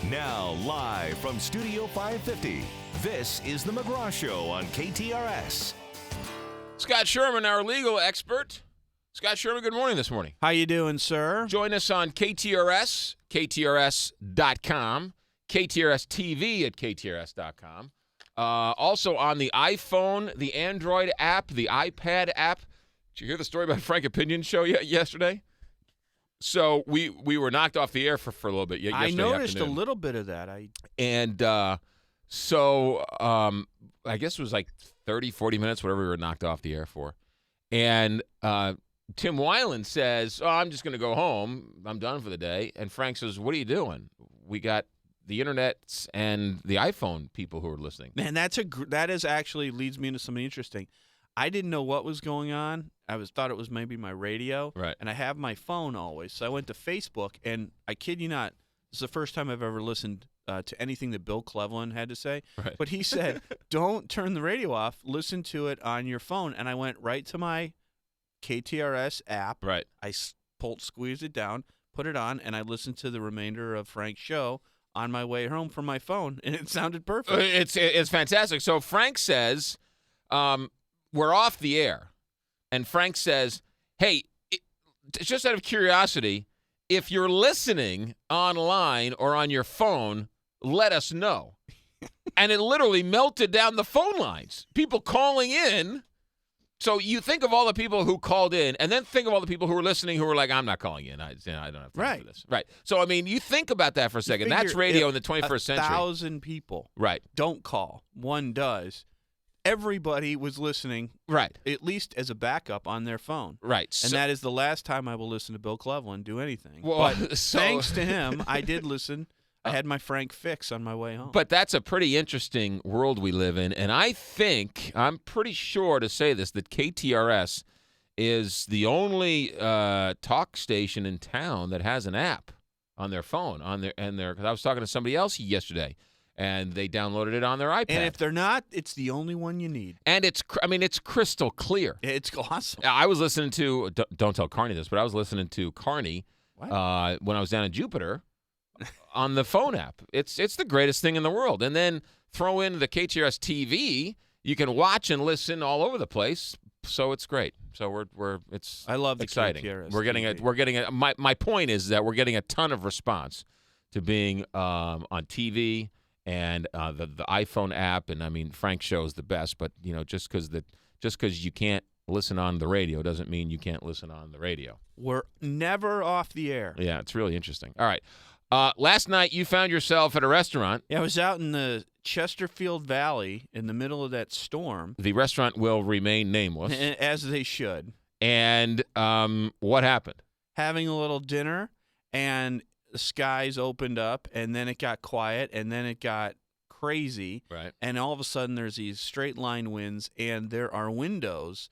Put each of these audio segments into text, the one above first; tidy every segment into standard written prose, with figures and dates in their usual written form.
Now, live from Studio 550, this is The McGraw Show on KTRS. Scott Sherman, our legal expert. Scott Sherman, good morning this morning. How you doing, sir? Join us on KTRS, KTRS.com, KTRS TV at KTRS.com. Also on the iPhone, the Android app, the iPad app. Did you hear the story about Frank Opinion show yesterday? So we were knocked off the air for a little bit yesterday afternoon. I noticed a little bit of that. So I guess it was like 30, 40 minutes, whatever we were knocked off the air for. And Tim Weiland says, I'm just going to go home. I'm done for the day. And Frank says, what are you doing? We got the internet and the iPhone people who are listening. Man, that is actually leads me into something interesting. I didn't know what was going on. I thought it was maybe my radio. Right. And I have my phone always. So I went to Facebook, and I kid you not, this is the first time I've ever listened to anything that Bill Cleveland had to say. Right. But he said, don't turn the radio off. Listen to it on your phone. And I went right to my KTRS app. Right. I squeezed it down, put it on, and I listened to the remainder of Frank's show on my way home from my phone, and it sounded perfect. It's fantastic. So Frank says, we're off the air. And Frank says, hey, just out of curiosity, if you're listening online or on your phone, let us know. And it literally melted down the phone lines. People calling in. So you think of all the people who called in, and then think of all the people who were listening who were like, I'm not calling in. I don't have time for this. Right. So, I mean, you think about that for a second. That's radio in the 21st century. 1,000 people don't call. One does. Everybody was listening, right? At least as a backup on their phone, right? And that is the last time I will listen to Bill Cleveland do anything. Well, but thanks to him, I did listen. I had my Frank fix on my way home. But that's a pretty interesting world we live in, and I'm pretty sure to say this, that KTRS is the only talk station in town that has an app on their phone, because I was talking to somebody else yesterday. And they downloaded it on their iPad. And if they're not, it's the only one you need. And it's crystal clear. It's awesome. I was listening to, don't tell Carney this, but I was listening to Carney when I was down in Jupiter on the phone app. It's the greatest thing in the world. And then throw in the KTRS TV, you can watch and listen all over the place. So it's great. So I love the exciting. KTRS We're getting my point is that we're getting a ton of response to being on TV. And the iPhone app, and I mean Frank's show is the best, but just because you can't listen on the radio doesn't mean you can't listen on the radio. We're never off the air. Yeah, it's really interesting. All right, last night you found yourself at a restaurant. Yeah, I was out in the Chesterfield Valley in the middle of that storm. The restaurant will remain nameless, as they should. And what happened? Having a little dinner, and the skies opened up, and then it got quiet, and then it got crazy. Right. And all of a sudden, there's these straight line winds, and there are windows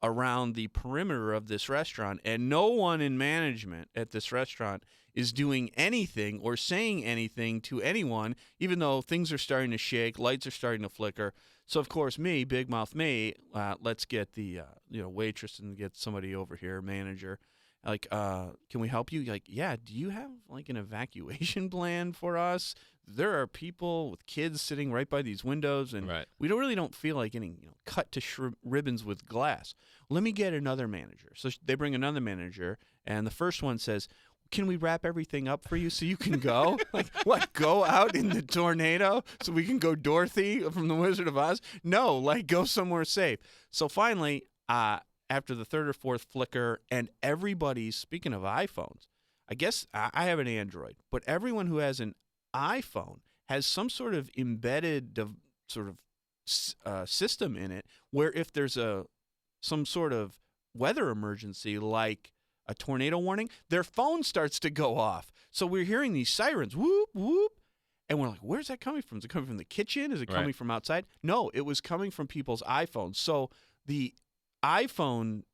around the perimeter of this restaurant, and no one in management at this restaurant is doing anything or saying anything to anyone, even though things are starting to shake, lights are starting to flicker. So, of course, me, big mouth me, let's get the waitress and get somebody over here, manager. Like, can we help you? Like, yeah, do you have, like, an evacuation plan for us? There are people with kids sitting right by these windows, and we don't feel like getting cut to ribbons with glass. Let me get another manager. So they bring another manager, and the first one says, can we wrap everything up for you so you can go? Like, what, go out in the tornado so we can go Dorothy from The Wizard of Oz? No, like, go somewhere safe. So finally, after the third or fourth flicker, and everybody's, speaking of iPhones, I guess I have an Android, but everyone who has an iPhone has some sort of embedded system in it where if there's some sort of weather emergency like a tornado warning, their phone starts to go off. So we're hearing these sirens, whoop, whoop, and we're like, where's that coming from? Is it coming from the kitchen? Is it coming from outside? No, it was coming from people's iPhones. So the iPhone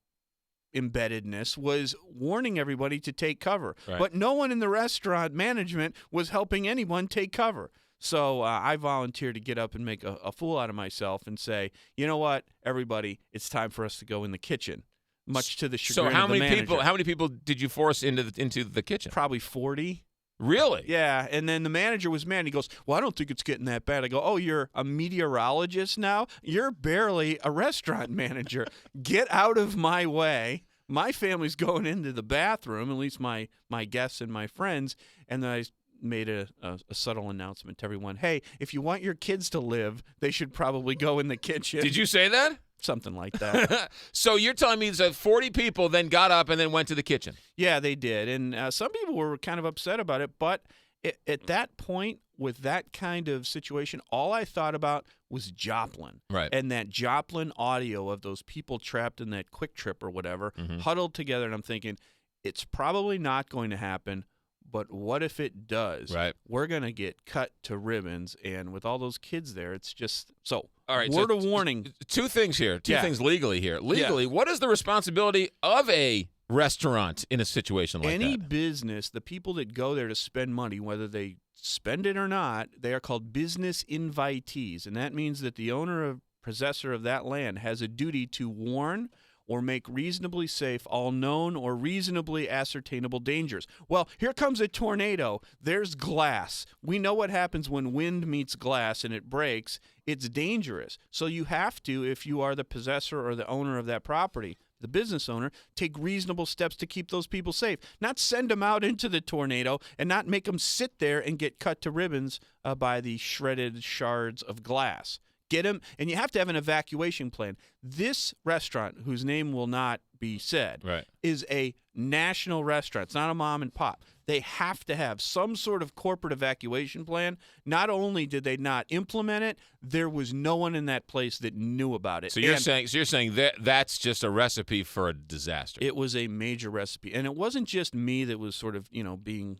embeddedness was warning everybody to take cover. But no one in the restaurant management was helping anyone take cover. So I volunteered to get up and make a fool out of myself and say, you know what, everybody, it's time for us to go in the kitchen. Much to the chagrin of the manager. How many people did you force into the kitchen? Probably 40. Really? Yeah, and then the manager was mad. He goes, well, I don't think it's getting that bad. I go, oh, you're a meteorologist now? You're barely a restaurant manager. Get out of my way. My family's going into the bathroom, at least my guests and my friends, and then I made a subtle announcement to everyone, hey, if you want your kids to live, they should probably go in the kitchen. Did you say that? Something like that. So you're telling me that 40 people then got up and then went to the kitchen? Yeah, they did. And some people were kind of upset about it. But at that point, with that kind of situation, all I thought about was Joplin. Right. And that Joplin audio of those people trapped in that Quick Trip or whatever, huddled together. And I'm thinking, it's probably not going to happen. But what if it does? Right. We're going to get cut to ribbons. And with all those kids there, it's just so. All right. Word of warning. Two things here. Two Yeah. things legally here. Legally, what is the responsibility of a restaurant in a situation like Any that? business, the people that go there to spend money, whether they spend it or not, they are called business invitees. And that means that the owner or possessor of that land has a duty to warn or make reasonably safe all known or reasonably ascertainable dangers. Well, here comes a tornado. There's glass. We know what happens when wind meets glass and it breaks. It's dangerous. So you have to, if you are the possessor or the owner of that property, the business owner, take reasonable steps to keep those people safe. Not send them out into the tornado and not make them sit there and get cut to ribbons by the shredded shards of glass. Get them, and you have to have an evacuation plan. This restaurant, whose name will not be said, is a national restaurant. It's not a mom and pop. They have to have some sort of corporate evacuation plan. Not only did they not implement it, there was no one in that place that knew about it. So you're saying that that's just a recipe for a disaster. It was a major recipe, and it wasn't just me that was sort of being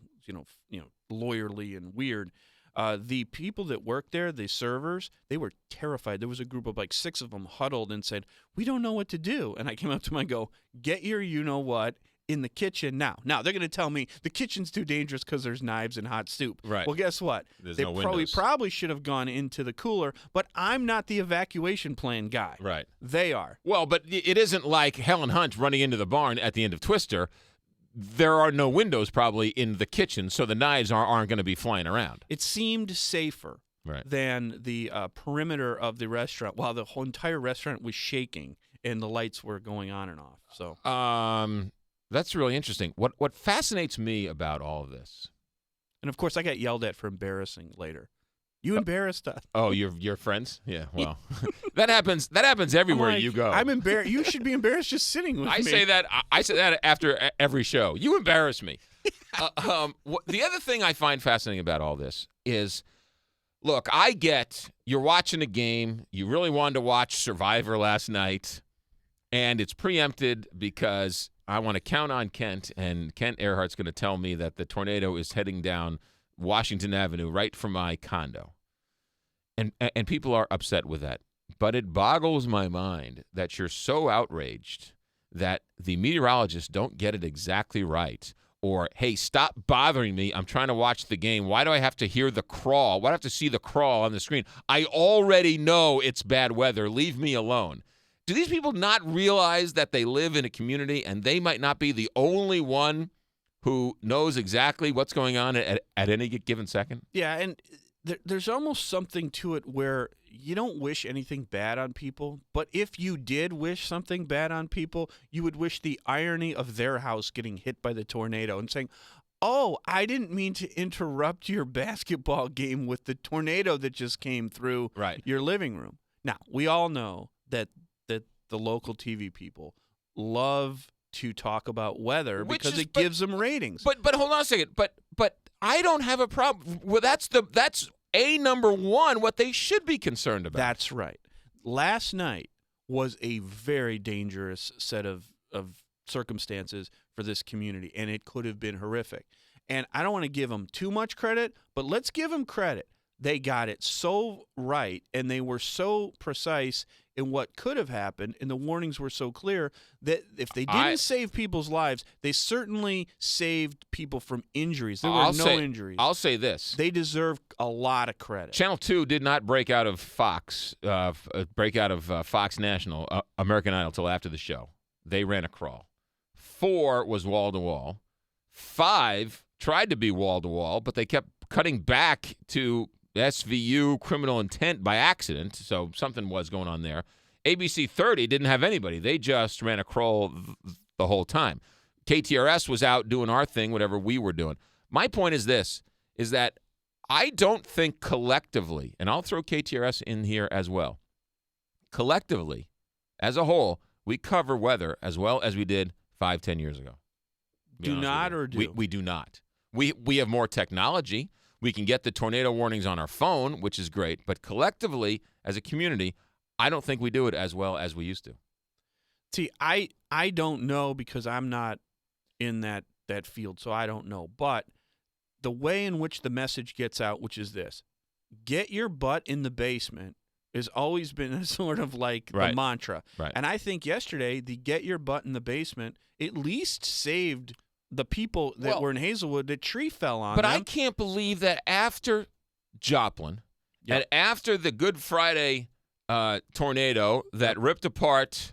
lawyerly and weird. The people that worked there, the servers, they were terrified. There was a group of like 6 of them huddled and said, we don't know what to do. And I came up to them and go, get your you-know-what in the kitchen now. Now, they're going to tell me the kitchen's too dangerous because there's knives and hot soup. Right. Well, guess what? There's They no windows. probably should have gone into the cooler, but I'm not the evacuation plan guy. Right. They are. Well, but it isn't like Helen Hunt running into the barn at the end of Twister. There are no windows probably in the kitchen, so the knives aren't going to be flying around. It seemed safer than the perimeter of the restaurant while the whole entire restaurant was shaking and the lights were going on and off. So that's really interesting. What fascinates me about all of this, and of course I got yelled at for embarrassing later. You embarrassed us. Oh, your friends? Yeah, well, that happens everywhere you go. I'm embarrassed. You should be embarrassed just sitting with me. I say that after every show. You embarrass me. The other thing I find fascinating about all this is, look, I get you're watching a game. You really wanted to watch Survivor last night, and it's preempted because I want to count on Kent, and Kent Earhart's going to tell me that the tornado is heading down Washington Avenue right from my condo. And people are upset with that. But it boggles my mind that you're so outraged that the meteorologists don't get it exactly right. Or, hey, stop bothering me. I'm trying to watch the game. Why do I have to hear the crawl? Why do I have to see the crawl on the screen? I already know it's bad weather. Leave me alone. Do these people not realize that they live in a community and they might not be the only one who knows exactly what's going on at any given second? Yeah, and there's almost something to it where you don't wish anything bad on people, but if you did wish something bad on people, you would wish the irony of their house getting hit by the tornado and saying, oh, I didn't mean to interrupt your basketball game with the tornado that just came through your living room. Now, we all know that the local TV people love to talk about weather because it gives them ratings. But hold on a second. But I don't have a problem. Well, that's number one. What they should be concerned about. That's right. Last night was a very dangerous set of circumstances for this community, and it could have been horrific. And I don't want to give them too much credit, but let's give them credit. They got it so right, and they were so precise in what could have happened, and the warnings were so clear that if they didn't save people's lives, they certainly saved people from injuries. There were no injuries. I'll say this. They deserve a lot of credit. Channel 2 did not break out of Fox National, American Idol, till after the show. They ran a crawl. 4 was wall-to-wall. 5 tried to be wall-to-wall, but they kept cutting back to SVU, criminal intent by accident, so something was going on there. ABC 30 didn't have anybody. They just ran a crawl the whole time. KTRS was out doing our thing, whatever we were doing. My point is this, is that I don't think collectively, and I'll throw KTRS in here as well, collectively, as a whole, we cover weather as well as we did 5-10 years ago. Do not or do? We do not. We have more technology. We can get the tornado warnings on our phone, which is great. But collectively, as a community, I don't think we do it as well as we used to. See, I don't know because I'm not in that field, so I don't know. But the way in which the message gets out, which is this, get your butt in the basement, has always been sort of like the mantra. Right. And I think yesterday, the get your butt in the basement at least saved the people that were in Hazelwood. The tree fell on them. But I can't believe that after Joplin and after the Good Friday tornado that ripped apart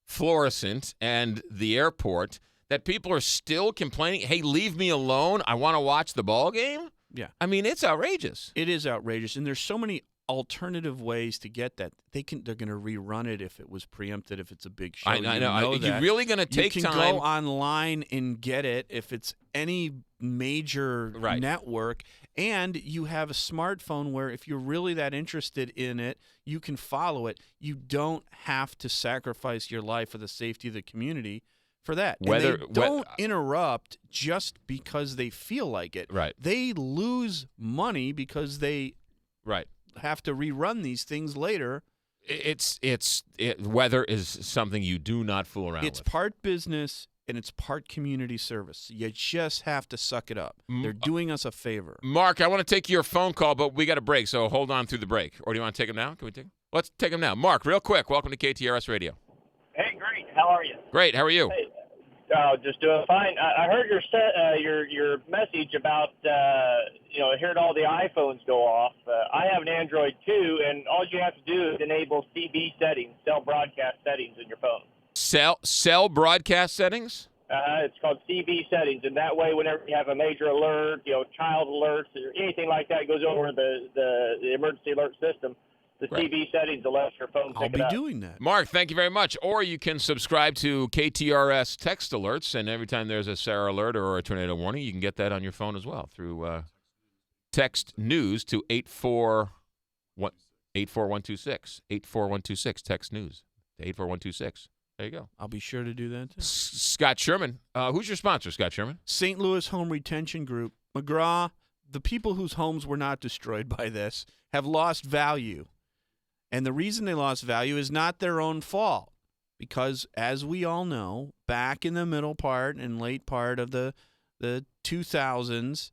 Florissant and the airport, that people are still complaining, hey, leave me alone. I want to watch the ball game. Yeah. I mean, it's outrageous. It is outrageous. And there's so many alternative ways to get that. They're going to rerun it if it was preempted, if it's a big show. I know. You're really going to take time. You can go online and get it if it's any major network. And you have a smartphone where if you're really that interested in it, you can follow it. You don't have to sacrifice your life for the safety of the community for that. Whether and they don't interrupt just because they feel like it. Right. They lose money because they have to rerun these things later. Weather is something you do not fool around with. It's part business and it's part community service. You just have to suck it up. They're doing us a favor. Mark, I want to take your phone call, but we got a break, so hold on through the break. Or do you want to take him now? Can we take him? Let's take him now. Mark, real quick, welcome to KTRS Radio. Hey, great. How are you? Great. How are you? Hey, just doing fine. I heard your message about hearing all the iPhones go off. I have an Android too, and all you have to do is enable CB settings, cell broadcast settings in your phone. Cell broadcast settings? It's called CB settings, and that way, whenever you have a major alert, child alerts or anything like that goes over the emergency alert system. The CB settings will let your phone pick it up. I'll be doing that. Mark, thank you very much. Or you can subscribe to KTRS text alerts, and every time there's a Sarah alert or a tornado warning, you can get that on your phone as well through text news to 84126. 84126, text news to 84126. There you go. I'll be sure to do that too. Scott Sherman. Who's your sponsor, Scott Sherman? St. Louis Home Retention Group. McGraw, the people whose homes were not destroyed by this have lost value. And the reason they lost value is not their own fault. Because, as we all know, back in the middle part and late part of the 2000s,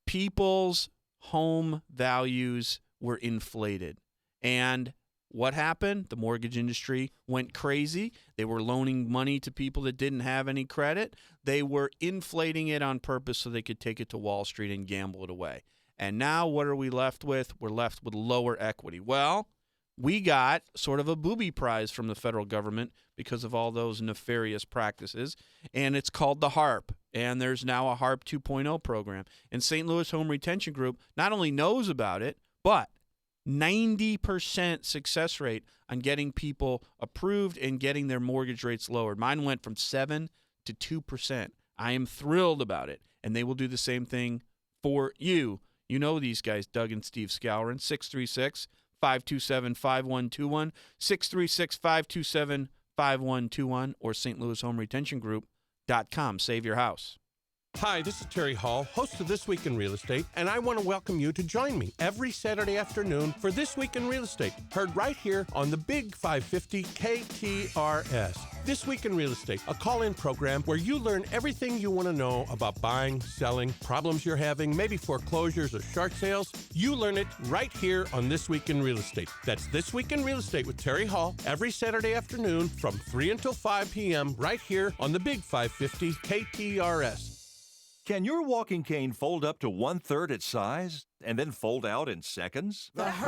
people's home values were inflated. And what happened? The mortgage industry went crazy. They were loaning money to people that didn't have any credit. They were inflating it on purpose so they could take it to Wall Street and gamble it away. And now what are we left with? We're left with lower equity. Well, we got sort of a booby prize from the federal government because of all those nefarious practices, and it's called the HARP. And there's now a HARP 2.0 program. And St. Louis Home Retention Group not only knows about it, but 90% success rate on getting people approved and getting their mortgage rates lowered. Mine went from 7 to 2%. I am thrilled about it, and they will do the same thing for you. You know these guys, Doug and Steve Scourin, 636-527-5121, 636-527-5121, or stlouishomeretentiongroup.com. Save your house. Hi, this is Terry Hall, host of This Week in Real Estate, and I want to welcome you to join me every Saturday afternoon for This Week in Real Estate, heard right here on the Big 550 KTRS. This Week in Real Estate, a call-in program where you learn everything you want to know about buying, selling, problems you're having, maybe foreclosures or short sales. You learn it right here on This Week in Real Estate. That's This Week in Real Estate with Terry Hall every Saturday afternoon from 3 until 5 p.m. right here on the Big 550 KTRS. Can your walking cane fold up to 1/3 its size and then fold out in seconds?